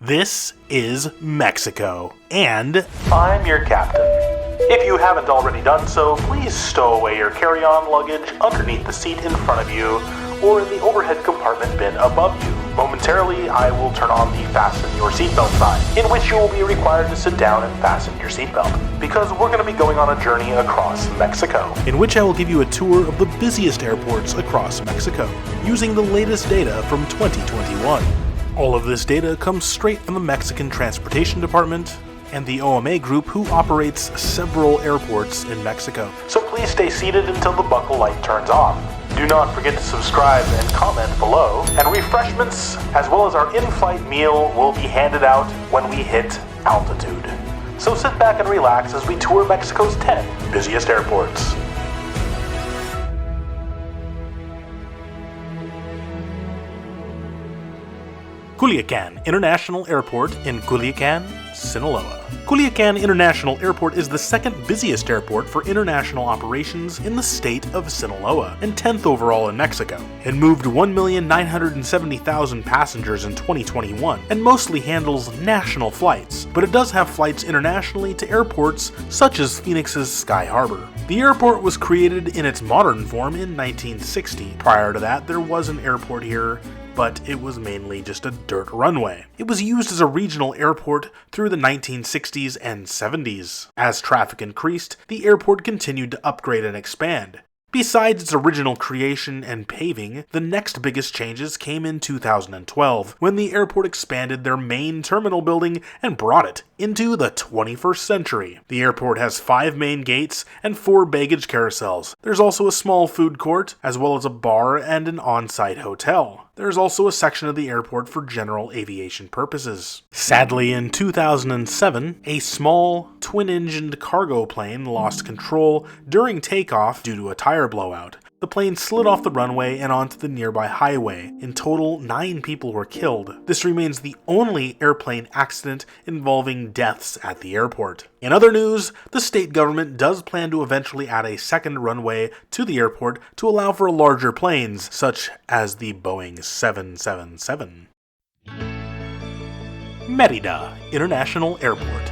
This is Mexico, and I'm your captain. If you haven't already done so, please stow away your carry-on luggage underneath the seat in front of you or in the overhead compartment bin above you. Momentarily, I will turn on the fasten your seatbelt sign, in which you will be required to sit down and fasten your seatbelt, because we're going to be going on a journey across Mexico, in which I will give you a tour of the busiest airports across Mexico, using the latest data from 2021. All of this data comes straight from the Mexican Transportation Department and the OMA Group, who operates several airports in Mexico. So please stay seated until the buckle light turns off. Do not forget to subscribe and comment below, and refreshments as well as our in-flight meal will be handed out when we hit altitude. So sit back and relax as we tour Mexico's 10 busiest airports. Culiacan International Airport in Culiacan, Sinaloa. Culiacan International Airport is the second busiest airport for international operations in the state of Sinaloa, and 10th overall in Mexico. It moved 1,970,000 passengers in 2021, and mostly handles national flights, but it does have flights internationally to airports such as Phoenix's Sky Harbor. The airport was created in its modern form in 1960. Prior to that, there was an airport here, but it was mainly just a dirt runway. It was used as a regional airport through the 1960s and 70s. As traffic increased, the airport continued to upgrade and expand. Besides its original creation and paving, the next biggest changes came in 2012, when the airport expanded their main terminal building and brought it into the 21st century. The airport has 5 main gates and 4 baggage carousels. There's also a small food court, as well as a bar and an on-site hotel. There's also a section of the airport for general aviation purposes. Sadly, in 2007, a small, twin-engined cargo plane lost control during takeoff due to a tire blowout. The plane slid off the runway and onto the nearby highway. In total, 9 people were killed. This remains the only airplane accident involving deaths at the airport. In other news, the state government does plan to eventually add a second runway to the airport to allow for larger planes, such as the Boeing 777. Merida International Airport.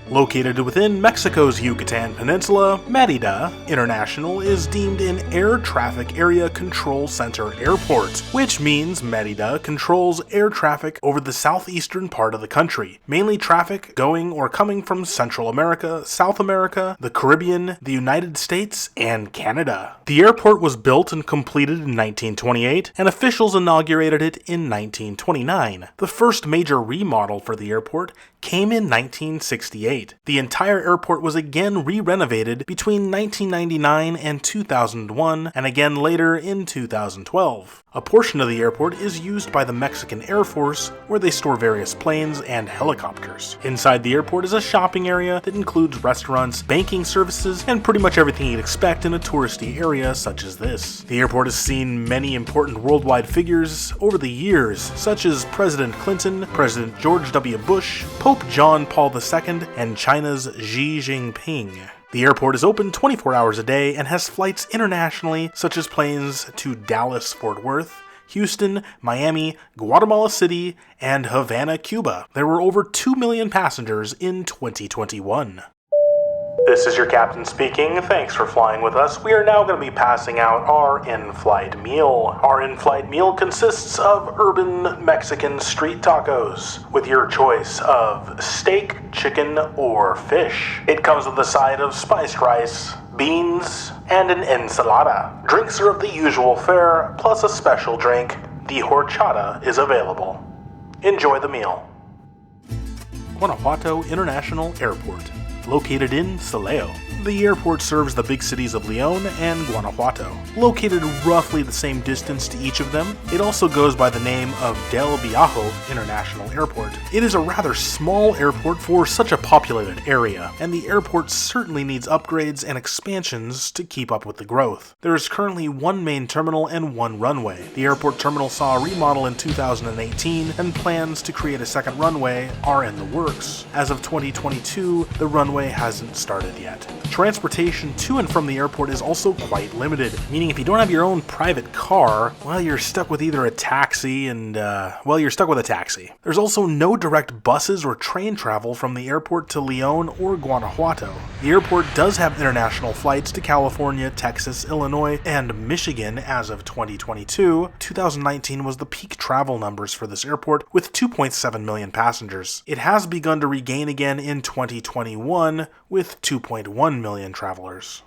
Located within Mexico's Yucatan Peninsula, Merida International is deemed an Air Traffic Area Control Center airport, which means Merida controls air traffic over the southeastern part of the country, mainly traffic going or coming from Central America, South America, the Caribbean, the United States, and Canada. The airport was built and completed in 1928, and officials inaugurated it in 1929. The first major remodel for the airport came in 1968. The entire airport was again re-renovated between 1999 and 2001, and again later in 2012. A portion of the airport is used by the Mexican Air Force, where they store various planes and helicopters. Inside the airport is a shopping area that includes restaurants, banking services, and pretty much everything you'd expect in a touristy area such as this. The airport has seen many important worldwide figures over the years, such as President Clinton, President George W. Bush, Pope John Paul II, and China's Xi Jinping. The airport is open 24 hours a day and has flights internationally, such as planes to Dallas-Fort Worth, Houston, Miami, Guatemala City, and Havana, Cuba. There were over 2 million passengers in 2021. This is your captain speaking. Thanks for flying with us. We are now going to be passing out our in-flight meal. Our in-flight meal consists of urban Mexican street tacos with your choice of steak, chicken, or fish. It comes with a side of spiced rice, beans, and an ensalada. Drinks are of the usual fare, plus a special drink. The horchata is available. Enjoy the meal. Guanajuato International Airport. Located in Silao. The airport serves the big cities of León and Guanajuato. Located roughly the same distance to each of them, it also goes by the name of Del Viajo International Airport. It is a rather small airport for such a populated area, and the airport certainly needs upgrades and expansions to keep up with the growth. There is currently 1 main terminal and 1 runway. The airport terminal saw a remodel in 2018, and plans to create a second runway are in the works. As of 2022, the runway runway hasn't started yet. Transportation to and from the airport is also quite limited, meaning if you don't have your own private car, well, you're stuck with either a taxi you're stuck with a taxi. There's also no direct buses or train travel from the airport to León or Guanajuato. The airport does have international flights to California, Texas, Illinois, and Michigan as of 2022. 2019 was the peak travel numbers for this airport with 2.7 million passengers. It has begun to regain again in 2021 with 2.1 million travelers.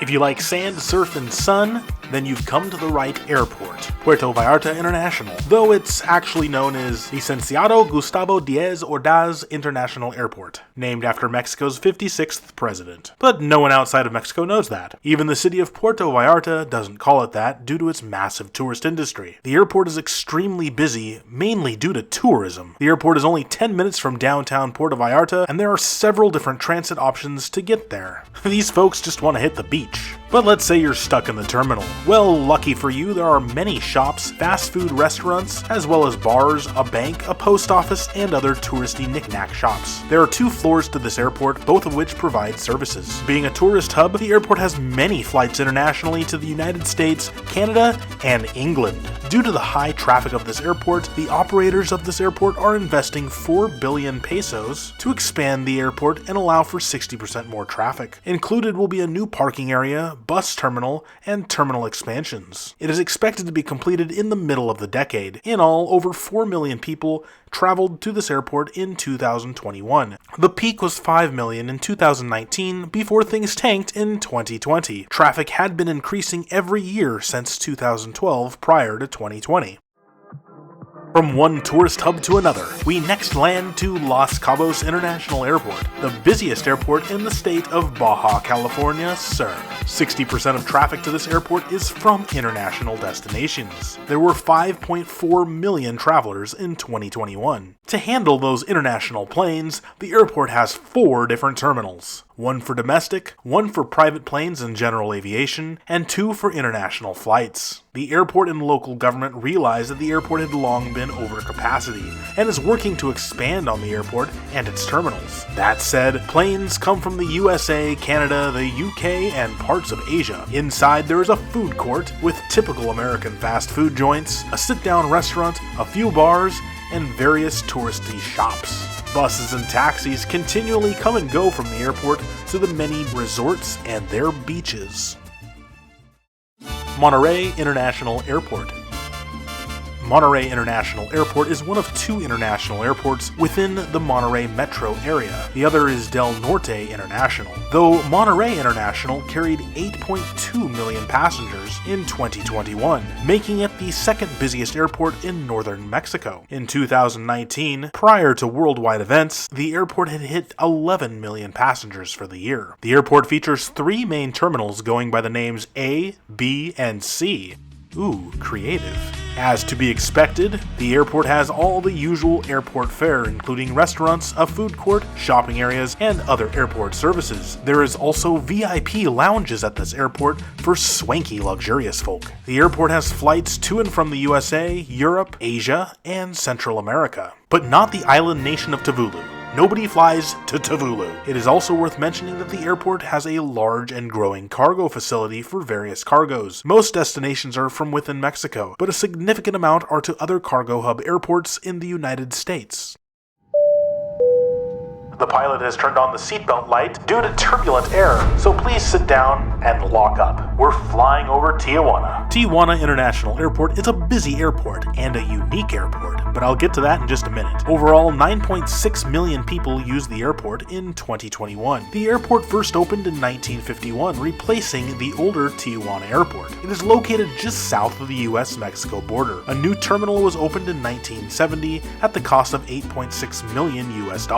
If you like sand, surf, and sun, then you've come to the right airport, Puerto Vallarta International, though it's actually known as Licenciado Gustavo Díaz Ordaz International Airport, named after Mexico's 56th president. But no one outside of Mexico knows that. Even the city of Puerto Vallarta doesn't call it that due to its massive tourist industry. The airport is extremely busy, mainly due to tourism. The airport is only 10 minutes from downtown Puerto Vallarta, and there are several different transit options to get there. These folks just want to hit the beach. But let's say you're stuck in the terminal. Well, lucky for you, there are many shops, fast food restaurants, as well as bars, a bank, a post office, and other touristy knick-knack shops. There are 2 floors to this airport, both of which provide services. Being a tourist hub, the airport has many flights internationally to the United States, Canada, and England. Due to the high traffic of this airport, the operators of this airport are investing 4 billion pesos to expand the airport and allow for 60% more traffic. Included will be a new parking area, bus terminal, and terminal expansions. It is expected to be completed in the middle of the decade. In all, over 4 million people traveled to this airport in 2021. The peak was 5 million in 2019 before things tanked in 2020. Traffic had been increasing every year since 2012 prior to 2020. From one tourist hub to another, we next land to Los Cabos International Airport, the busiest airport in the state of Baja California Sur. 60% of traffic to this airport is from international destinations. There were 5.4 million travelers in 2021. To handle those international planes, the airport has 4 different terminals. 1 for domestic, 1 for private planes and general aviation, and 2 for international flights. The airport and local government realized that the airport had long been over capacity, and is working to expand on the airport and its terminals. That said, planes come from the USA, Canada, the UK, and parts of Asia. Inside there is a food court with typical American fast food joints, a sit-down restaurant, a few bars, and various touristy shops. Buses and taxis continually come and go from the airport to the many resorts and their beaches. Monterrey International Airport. Monterrey International Airport is one of 2 international airports within the Monterrey metro area. The other is Del Norte International, though Monterrey International carried 8.2 million passengers in 2021, making it the second busiest airport in northern Mexico. In 2019, prior to worldwide events, the airport had hit 11 million passengers for the year. The airport features 3 main terminals going by the names A, B, and C. Ooh, creative. As to be expected, the airport has all the usual airport fare, including restaurants, a food court, shopping areas, and other airport services. There is also VIP lounges at this airport for swanky, luxurious folk. The airport has flights to and from the USA, Europe, Asia, and Central America, but not the island nation of Tuvalu. Nobody flies to Tuvalu. It is also worth mentioning that the airport has a large and growing cargo facility for various cargoes. Most destinations are from within Mexico, but a significant amount are to other cargo hub airports in the United States. The pilot has turned on the seatbelt light due to turbulent air, so please sit down and lock up. We're flying over Tijuana. Tijuana International Airport is a busy airport and a unique airport, but I'll get to that in just a minute. Overall, 9.6 million people used the airport in 2021. The airport first opened in 1951, replacing the older Tijuana Airport. It is located just south of the US-Mexico border. A new terminal was opened in 1970 at the cost of $8.6 million US.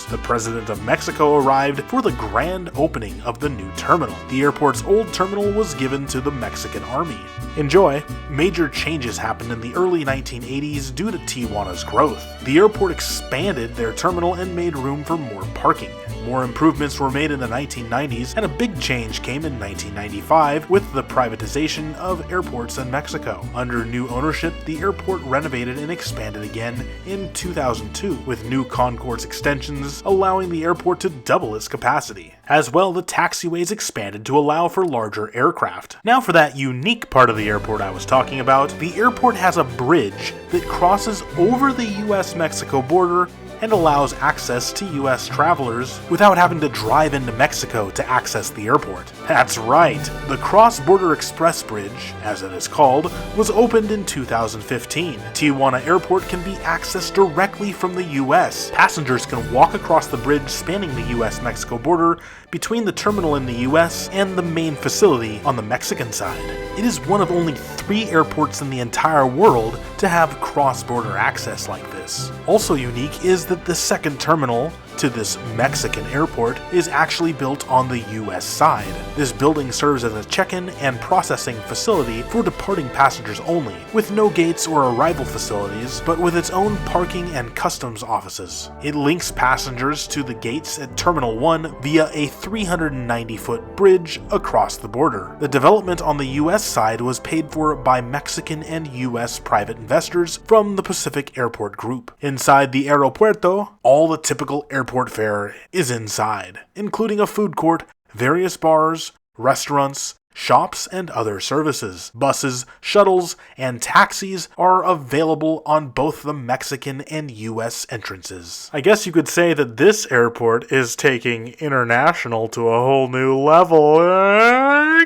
The President of Mexico arrived for the grand opening of the new terminal. The airport's old terminal was given to the Mexican Army. Enjoy! Major changes happened in the early 1980s due to Tijuana's growth. The airport expanded their terminal and made room for more parking. More improvements were made in the 1990s, and a big change came in 1995 with the privatization of airports in Mexico. Under new ownership, the airport renovated and expanded again in 2002, with new concourse extensions allowing the airport to double its capacity. As well, the taxiways expanded to allow for larger aircraft. Now for that unique part of the airport I was talking about, the airport has a bridge that crosses over the US-Mexico border and allows access to US travelers without having to drive into Mexico to access the airport. That's right, the Cross-Border Express Bridge, as it is called, was opened in 2015. Tijuana Airport can be accessed directly from the US. Passengers can walk across the bridge spanning the US-Mexico border between the terminal in the US and the main facility on the Mexican side. It is one of only 3 airports in the entire world to have cross-border access like this. Also unique is that the second terminal to this Mexican airport is actually built on the US side. This building serves as a check-in and processing facility for departing passengers only, with no gates or arrival facilities, but with its own parking and customs offices. It links passengers to the gates at Terminal 1 via a 390-foot bridge across the border. The development on the US side was paid for by Mexican and US private investors from the Pacific Airport Group. Inside the Aeropuerto, all the typical airport fare is inside, including a food court, various bars, restaurants, shops, and other services. Buses, shuttles, and taxis are available on both the Mexican and US entrances. I guess you could say that this airport is taking international to a whole new level.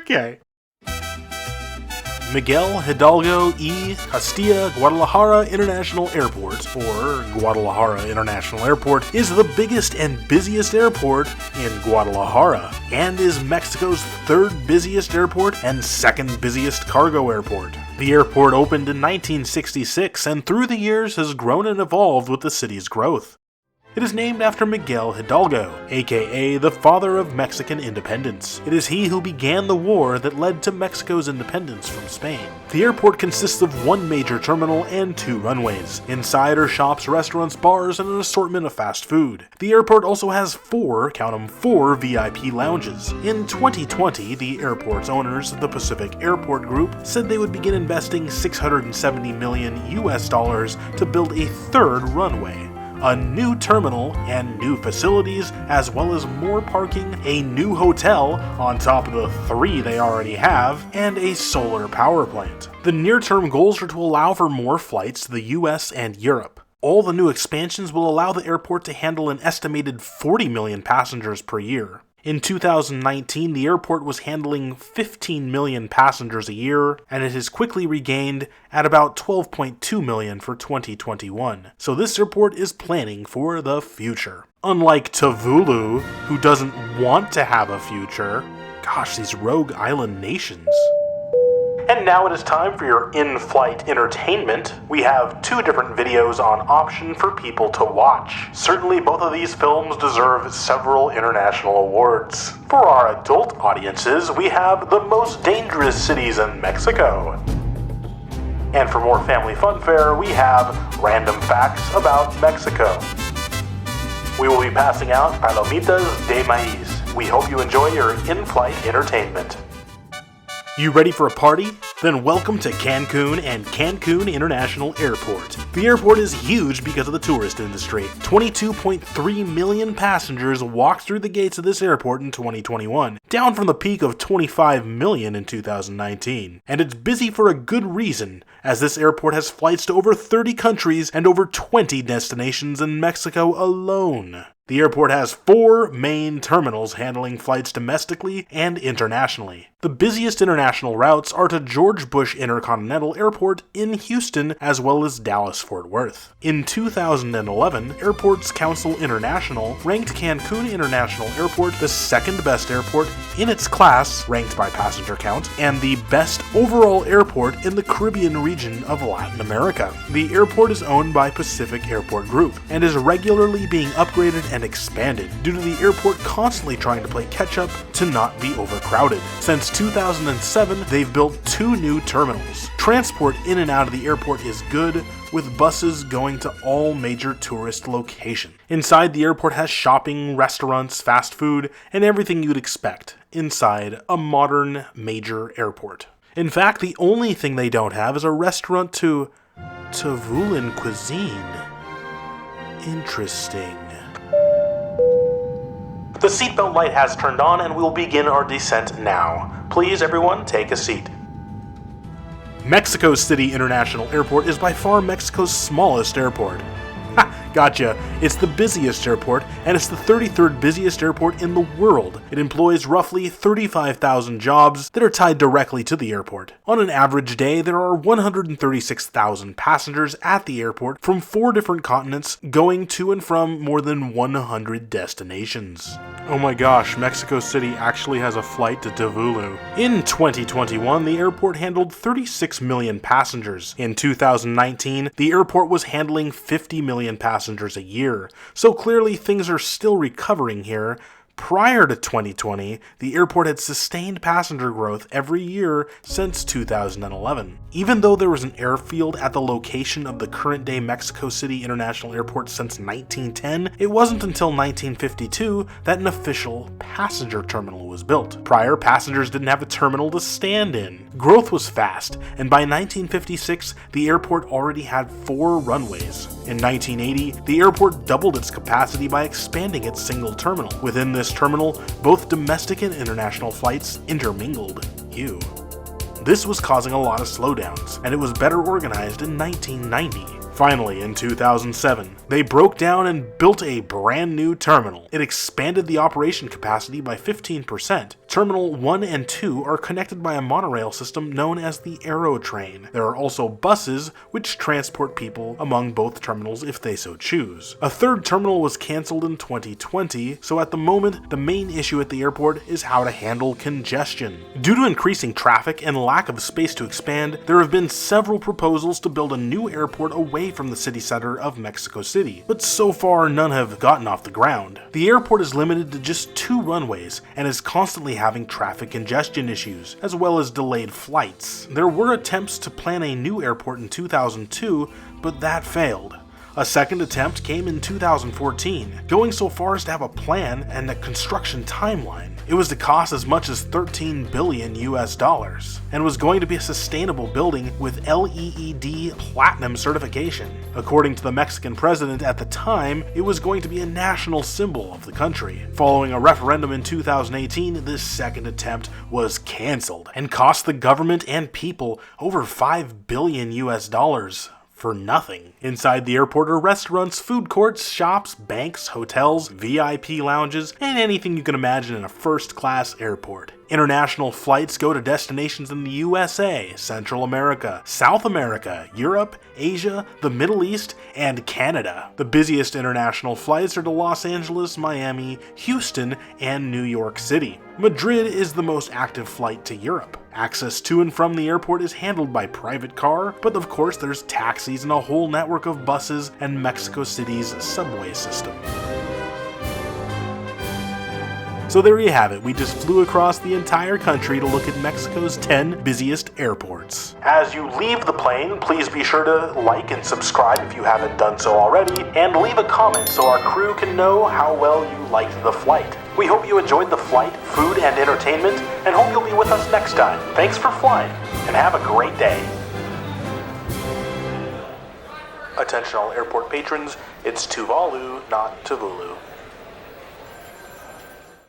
Okay. Miguel Hidalgo y Castilla Guadalajara International Airport, or Guadalajara International Airport, is the biggest and busiest airport in Guadalajara, and is Mexico's 3rd busiest airport and 2nd busiest cargo airport. The airport opened in 1966 and through the years has grown and evolved with the city's growth. It is named after Miguel Hidalgo, aka the father of Mexican independence. It is he who began the war that led to Mexico's independence from Spain. The airport consists of 1 major terminal and 2 runways. Inside are shops, restaurants, bars, and an assortment of fast food. The airport also has 4, count them, 4 VIP lounges. In 2020, the airport's owners, the Pacific Airport Group, said they would begin investing $670 million to build a 3rd runway, a new terminal and new facilities, as well as more parking, a new hotel on top of the 3 they already have, and a solar power plant. The near-term goals are to allow for more flights to the US and Europe. All the new expansions will allow the airport to handle an estimated 40 million passengers per year. In 2019, the airport was handling 15 million passengers a year, and it has quickly regained at about 12.2 million for 2021. So this airport is planning for the future. Unlike Tuvalu, who doesn't want to have a future. Gosh, these rogue island nations. And now it is time for your in-flight entertainment. We have 2 different videos on option for people to watch. Certainly both of these films deserve several international awards. For our adult audiences, we have The Most Dangerous Cities in Mexico. And for more family funfare, we have Random Facts About Mexico. We will be passing out Palomitas de Maíz. We hope you enjoy your in-flight entertainment. You ready for a party? Then welcome to Cancun and Cancun International Airport. The airport is huge because of the tourist industry. 22.3 million passengers walked through the gates of this airport in 2021, down from the peak of 25 million in 2019. And it's busy for a good reason, as this airport has flights to over 30 countries and over 20 destinations in Mexico alone. The airport has 4 main terminals handling flights domestically and internationally. The busiest international routes are to George Bush Intercontinental Airport in Houston, as well as Dallas-Fort Worth. In 2011, Airports Council International ranked Cancun International Airport the 2nd best airport in its class, ranked by passenger count, and the best overall airport in the Caribbean region of Latin America. The airport is owned by Pacific Airport Group and is regularly being upgraded and and expanded due to the airport constantly trying to play catch up to not be overcrowded. Since 2007, they've built 2 new terminals. Transport in and out of the airport is good, with buses going to all major tourist locations. Inside, the airport has shopping, restaurants, fast food, and everything you'd expect inside a modern major airport. In fact, the only thing they don't have is a restaurant to Tavulan cuisine. Interesting. The seatbelt light has turned on and we'll begin our descent now. Please, everyone, take a seat. Mexico City International Airport is by far Mexico's smallest airport. Ha! Gotcha. It's the busiest airport, and it's the 33rd busiest airport in the world. It employs roughly 35,000 jobs that are tied directly to the airport. On an average day, there are 136,000 passengers at the airport from 4 different continents going to and from more than 100 destinations. Oh my gosh, Mexico City actually has a flight to Tuvalu. In 2021, the airport handled 36 million passengers. In 2019, the airport was handling 50 million passengers a year, so clearly things are still recovering here. Prior to 2020, the airport had sustained passenger growth every year since 2011. Even though there was an airfield at the location of the current-day Mexico City International Airport since 1910, it wasn't until 1952 that an official passenger terminal was built. Prior, passengers didn't have a terminal to stand in. Growth was fast, and by 1956, the airport already had 4 runways. In 1980, the airport doubled its capacity by expanding its single terminal. Within this terminal, both domestic and international flights intermingled. This was causing a lot of slowdowns, and it was better organized in 1990. Finally, in 2007, they broke down and built a brand new terminal. It expanded the operation capacity by 15%. Terminal 1 and 2 are connected by a monorail system known as the AeroTrain. There are also buses which transport people among both terminals if they so choose. A third terminal was cancelled in 2020, so at the moment, the main issue at the airport is how to handle congestion. Due to increasing traffic and lack of space to expand, there have been several proposals to build a new airport away from the city center of Mexico City, but so far none have gotten off the ground. The airport is limited to just 2 runways and is constantly having traffic congestion issues, as well as delayed flights. There were attempts to plan a new airport in 2002, but that failed. A second attempt came in 2014, going so far as to have a plan and a construction timeline. It was to cost as much as $13 billion and was going to be a sustainable building with LEED Platinum certification. According to the Mexican president at the time, it was going to be a national symbol of the country. Following a referendum in 2018, this second attempt was cancelled and cost the government and people over $5 billion for nothing. Inside the airport are restaurants, food courts, shops, banks, hotels, VIP lounges, and anything you can imagine in a first-class airport. International flights go to destinations in the USA, Central America, South America, Europe, Asia, the Middle East, and Canada. The busiest international flights are to Los Angeles, Miami, Houston, and New York City. Madrid is the most active flight to Europe. Access to and from the airport is handled by private car, but of course there's taxis and a whole network of buses and Mexico City's subway system. So there you have it, we just flew across the entire country to look at Mexico's 10 busiest airports. As you leave the plane, please be sure to like and subscribe if you haven't done so already, and leave a comment so our crew can know how well you liked the flight. We hope you enjoyed the flight, food, and entertainment, and hope you'll be with us next time. Thanks for flying, and have a great day. Attention all airport patrons, it's Tuvalu, not Tuvulu.